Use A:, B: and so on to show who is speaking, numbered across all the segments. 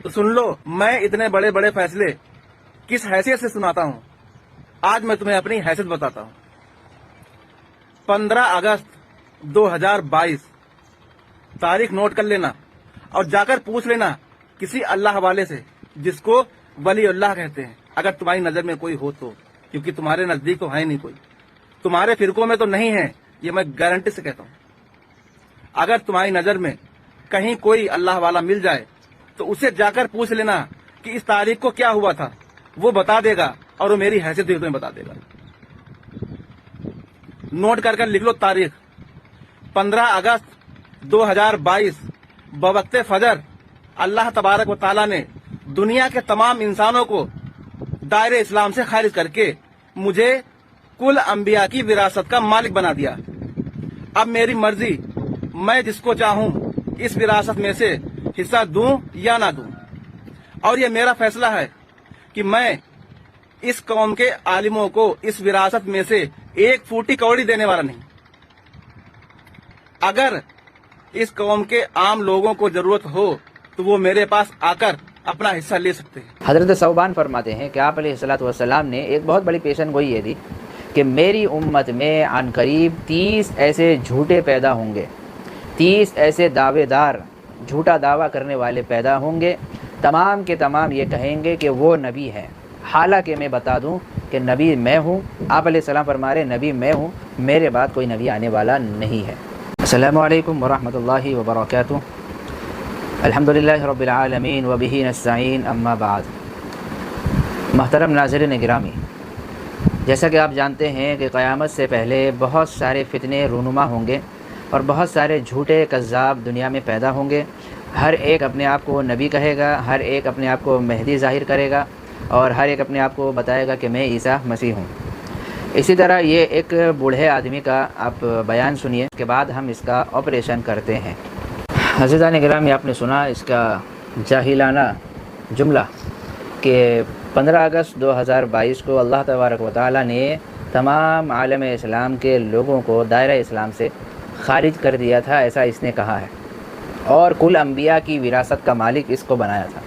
A: تو سن لو میں اتنے بڑے بڑے فیصلے کس حیثیت سے سناتا ہوں. آج میں تمہیں اپنی حیثیت بتاتا ہوں. 15 اگست 2022 تاریخ نوٹ کر لینا اور جا کر پوچھ لینا کسی اللہ والے سے جس کو ولی اللہ کہتے ہیں, اگر تمہاری نظر میں کوئی ہو تو, کیونکہ تمہارے نزدیک تو ہے نہیں کوئی, تمہارے فرقوں میں تو نہیں ہے, یہ میں گارنٹی سے کہتا ہوں. اگر تمہاری نظر میں کہیں کوئی اللہ والا مل جائے تو اسے جا کر پوچھ لینا کہ اس تاریخ کو کیا ہوا تھا, وہ بتا دے گا اور وہ میری حیثیت بھی تمہیں بتا دے گا. نوٹ کر لکھ لو تاریخ 15 اگست 2022 بوقت فجر اللہ تبارک و تعالیٰ نے دنیا کے تمام انسانوں کو دائرہ اسلام سے خارج کر کے مجھے کل انبیاء کی وراثت کا مالک بنا دیا. اب میری مرضی, میں جس کو چاہوں اس وراثت میں سے حصہ دوں یا نہ دوں, اور یہ میرا فیصلہ ہے کہ میں اس قوم کے عالموں کو اس وراثت میں سے ایک پھوٹی کوڑی دینے والا نہیں. اگر اس قوم کے عام لوگوں کو ضرورت ہو تو وہ میرے پاس آ کر اپنا حصہ لے سکتے ہیں.
B: حضرت ثوبان فرماتے ہیں کہ آپ علیہ الصلوۃ والسلام نے ایک بہت بڑی پیشن گوئی یہ دی کہ میری امت میں عن قریب 30 ایسے جھوٹے پیدا ہوں گے, 30 ایسے دعوے دار جھوٹا دعویٰ کرنے والے پیدا ہوں گے. تمام کے تمام یہ کہیں گے کہ وہ نبی ہے, حالانکہ میں بتا دوں کہ نبی میں ہوں. آپ علیہ السلام فرما رہے نبی میں ہوں, میرے بعد کوئی نبی آنے والا نہیں ہے. السلام علیکم ورحمۃ اللہ وبرکاتہ. الحمدللہ رب العالمین وبہ نستعین, اما بعد. محترم ناظرین گرامی, جیسا کہ آپ جانتے ہیں کہ قیامت سے پہلے بہت سارے فتنے رونما ہوں گے اور بہت سارے جھوٹے کذاب دنیا میں پیدا ہوں گے. ہر ایک اپنے آپ کو نبی کہے گا, ہر ایک اپنے آپ کو مہدی ظاہر کرے گا, اور ہر ایک اپنے آپ کو بتائے گا کہ میں عیسیٰ مسیح ہوں. اسی طرح یہ ایک بوڑھے آدمی کا آپ بیان سنیے, اس کے بعد ہم اس کا آپریشن کرتے ہیں. عزیزان گرامی, آپ نے سنا اس کا جاہلانہ جملہ کہ 15 اگست 2022 کو اللہ تبارک و تعالیٰ نے تمام عالم اسلام کے لوگوں کو دائرہ اسلام سے خارج کر دیا تھا, ایسا اس نے کہا ہے, اور کل انبیاء کی وراثت کا مالک اس کو بنایا تھا.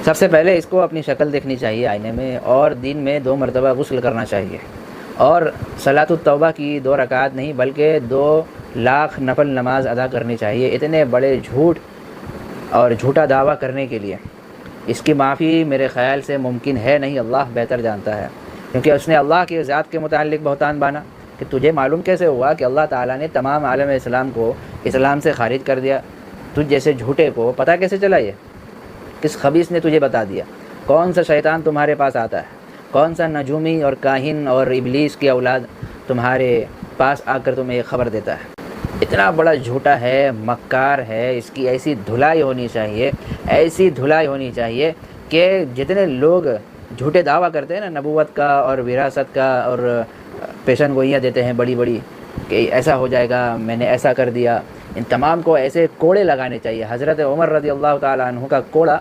B: سب سے پہلے اس کو اپنی شکل دیکھنی چاہیے آئینے میں, اور دن میں 2 مرتبہ غسل کرنا چاہیے, اور صلاۃ التوبہ کی 2 رکعات نہیں بلکہ 2 لاکھ نفل نماز ادا کرنی چاہیے. اتنے بڑے جھوٹ اور جھوٹا دعویٰ کرنے کے لیے اس کی معافی میرے خیال سے ممکن ہے نہیں, اللہ بہتر جانتا ہے, کیونکہ اس نے اللہ کی ذات کے متعلق بہتان بانا کہ تجھے معلوم کیسے ہوا کہ اللہ تعالیٰ نے تمام عالم اسلام کو اسلام سے خارج کر دیا. تجھ جیسے جھوٹے کو پتہ کیسے چلا, یہ کس خبیث نے تجھے بتا دیا؟ کون سا شیطان تمہارے پاس آتا ہے, کون سا نجومی اور کاہن اور ابلیس کی اولاد تمہارے پاس آ کر تمہیں یہ خبر دیتا ہے؟ اتنا بڑا جھوٹا ہے, مکار ہے, اس کی ایسی دھلائی ہونی چاہیے, ایسی دھلائی ہونی چاہیے کہ جتنے لوگ جھوٹے دعویٰ کرتے ہیں نا نبوت کا اور وراثت کا, اور پیشن گوئیاں دیتے ہیں بڑی بڑی کہ ایسا ہو جائے گا, میں نے ایسا کر دیا, ان تمام کو ایسے کوڑے لگانے چاہیے. حضرت عمر رضی اللہ تعالیٰ عنہ کا کوڑا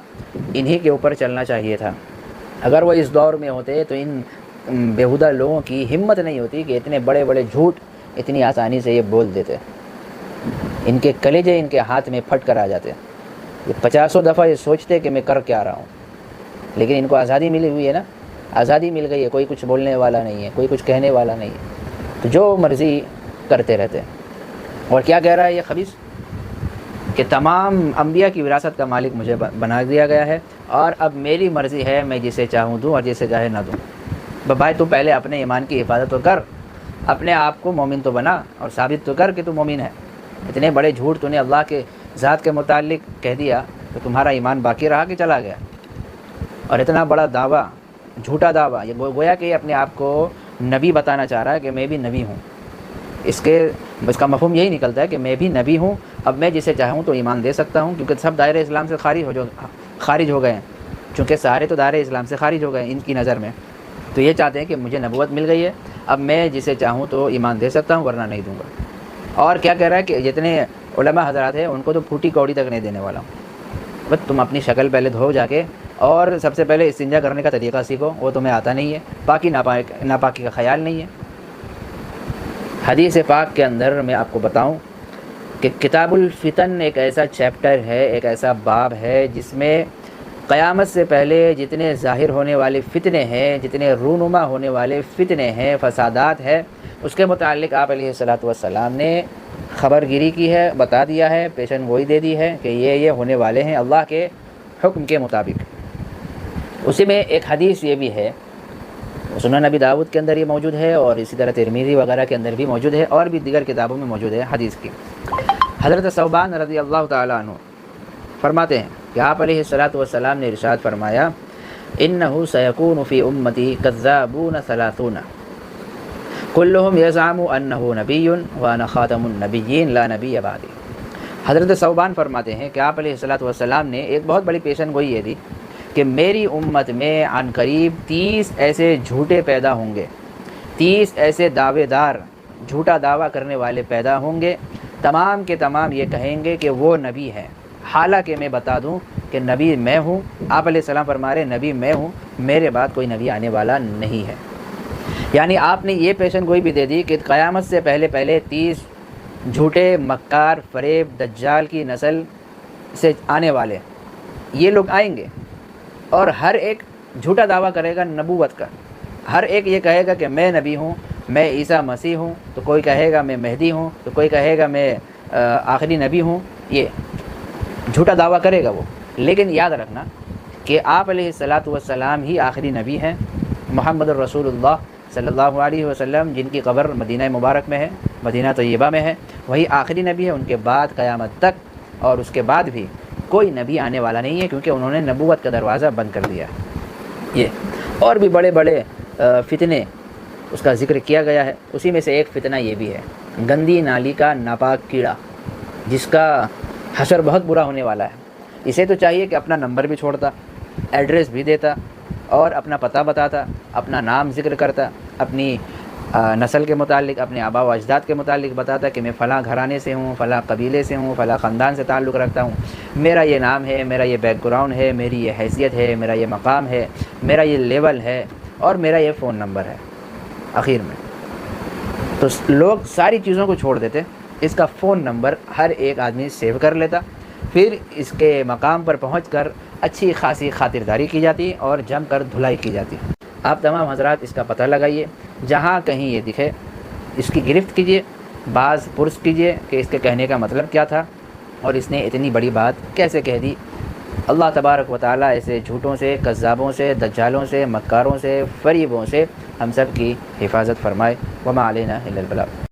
B: انہی کے اوپر چلنا چاہیے تھا. اگر وہ اس دور میں ہوتے تو ان بیہودہ لوگوں کی ہمت نہیں ہوتی کہ اتنے بڑے بڑے جھوٹ اتنی آسانی سے یہ بول دیتے. ان کے کلیجے ان کے ہاتھ میں پھٹ کر آ جاتے. یہ 50 دفعہ یہ سوچتے کہ میں کر کیا رہا ہوں, لیکن ان کو آزادی ملی ہوئی ہے نا, آزادی مل گئی ہے, کوئی کچھ بولنے والا نہیں ہے, کوئی کچھ کہنے والا نہیں ہے, تو جو مرضی کرتے رہتے ہیں. اور کیا کہہ رہا ہے یہ خبیث کہ تمام انبیاء کی وراثت کا مالک مجھے بنا دیا گیا ہے, اور اب میری مرضی ہے میں جسے چاہوں دوں اور جسے چاہے نہ دوں. بھائی تو پہلے اپنے ایمان کی حفاظت تو کر, اپنے آپ کو مومن تو بنا اور ثابت تو کر کہ تو مومن ہے. اتنے بڑے جھوٹ تو نے اللہ کے ذات کے متعلق کہہ دیا تو تمہارا ایمان باقی رہا کہ چلا گیا؟ اور اتنا بڑا دعویٰ, جھوٹا دعویٰ, یہ گویا کہ اپنے آپ کو نبی بتانا چاہ رہا ہے کہ میں بھی نبی ہوں. اس کا مفہوم یہی نکلتا ہے کہ میں بھی نبی ہوں, اب میں جسے چاہوں تو ایمان دے سکتا ہوں, کیونکہ سب دائرہ اسلام سے خارج ہو گئے ہیں, چونکہ سارے تو دائرہ اسلام سے خارج ہو گئے ہیں ان کی نظر میں. تو یہ چاہتے ہیں کہ مجھے نبوت مل گئی ہے, اب میں جسے چاہوں تو ایمان دے سکتا ہوں ورنہ نہیں دوں گا. اور کیا کہہ رہا ہے کہ جتنے علماء حضرات ہیں ان کو تو پھوٹی کوڑی تک نہیں دینے والا ہوں. بس تم اپنی شکل پہلے دھو جا کے, اور سب سے پہلے استنجا کرنے کا طریقہ سیکھو, وہ تمہیں آتا نہیں ہے, پاکی ناپاکی کا خیال نہیں ہے. حدیث پاک کے اندر میں آپ کو بتاؤں کہ کتاب الفتن ایک ایسا چیپٹر ہے، ایک ایسا باب ہے جس میں قیامت سے پہلے جتنے ظاہر ہونے والے فتنے ہیں، جتنے رونما ہونے والے فتنے ہیں، فسادات ہیں، اس کے متعلق آپ علیہ الصلاۃ والسلام نے خبر گیری کی ہے، بتا دیا ہے، پیشن گوئی دے دی ہے کہ یہ ہونے والے ہیں اللہ کے حکم کے مطابق۔ اسی میں ایک حدیث یہ بھی ہے، سنن نبی داؤد کے اندر یہ موجود ہے، اور اسی طرح ترمذی وغیرہ کے اندر بھی موجود ہے، اور بھی دیگر کتابوں میں موجود ہے حدیث کی۔ حضرت ثوبان رضی اللہ تعالیٰ عنہ فرماتے ہیں کہ آپ علیہ الصلاۃ والسلام نے ارشاد فرمایا، انہ سیکون فی امتی کذابون ثلاثون کلہم یزعم انہ نبی وانا خاتم النبیین لا نبی بعدی۔ حضرت ثوبان فرماتے ہیں کہ آپ علیہ الصلاۃ والسلام نے ایک بہت بڑی پیشن گوئی یہ دی کہ میری امت میں عن قریب 30 ایسے جھوٹے پیدا ہوں گے، 30 ایسے دعوے دار، جھوٹا دعویٰ کرنے والے پیدا ہوں گے، تمام کے تمام یہ کہیں گے کہ وہ نبی ہے، حالانکہ میں بتا دوں کہ نبی میں ہوں۔ آپ علیہ السلام فرما رہے نبی میں ہوں، میرے بعد کوئی نبی آنے والا نہیں ہے۔ یعنی آپ نے یہ پیشن گوئی بھی دے دی کہ قیامت سے پہلے 30 جھوٹے مکار، فریب، دجال کی نسل سے آنے والے یہ لوگ آئیں گے، اور ہر ایک جھوٹا دعویٰ کرے گا نبوت کا۔ ہر ایک یہ کہے گا کہ میں نبی ہوں، میں عیسیٰ مسیح ہوں، تو کوئی کہے گا میں مہدی ہوں، تو کوئی کہے گا میں آخری نبی ہوں۔ یہ جھوٹا دعویٰ کرے گا وہ، لیکن یاد رکھنا کہ آپ علیہ الصلاۃ والسلام ہی آخری نبی ہیں۔ محمد الرسول اللہ صلی اللہ علیہ وسلم، جن کی قبر مدینہ مبارک میں ہے، مدینہ طیبہ میں ہے، وہی آخری نبی ہے۔ ان کے بعد قیامت تک اور اس کے بعد بھی کوئی نبی آنے والا نہیں ہے، کیونکہ انہوں نے نبوت کا دروازہ بند کر دیا ہے۔ یہ اور بھی بڑے بڑے فتنے اس کا ذکر کیا گیا ہے، اسی میں سے ایک فتنہ یہ بھی ہے، گندی نالی کا ناپاک کیڑا، جس کا حشر بہت برا ہونے والا ہے۔ اسے تو چاہیے کہ اپنا نمبر بھی چھوڑتا، ایڈریس بھی دیتا، اور اپنا پتہ بتاتا، اپنا نام ذکر کرتا، اپنی نسل کے متعلق، اپنے آباء و اجداد کے متعلق بتاتا کہ میں فلاں گھرانے سے ہوں، فلاں قبیلے سے ہوں، فلاں خاندان سے تعلق رکھتا ہوں، میرا یہ نام ہے، میرا یہ بیک گراؤنڈ ہے، میری یہ حیثیت ہے، میرا یہ مقام ہے، میرا یہ لیول ہے، اور میرا یہ فون نمبر ہے۔ آخر میں تو لوگ ساری چیزوں کو چھوڑ دیتے، اس کا فون نمبر ہر ایک آدمی سیو کر لیتا، پھر اس کے مقام پر پہنچ کر اچھی خاصی خاطرداری کی جاتی اور جم کر دھلائی کی جاتی۔ آپ تمام حضرات اس کا پتہ لگائیے، جہاں کہیں یہ دکھے اس کی گرفت کیجیے، بعض پرس کیجیے کہ اس کے کہنے کا مطلب کیا تھا، اور اس نے اتنی بڑی بات کیسے کہہ دی۔ اللہ تبارک و تعالیٰ ایسے جھوٹوں سے، کذابوں سے، دجالوں سے، مکاروں سے، فریبوں سے ہم سب کی حفاظت فرمائے۔ وما علینا الا البلاغ۔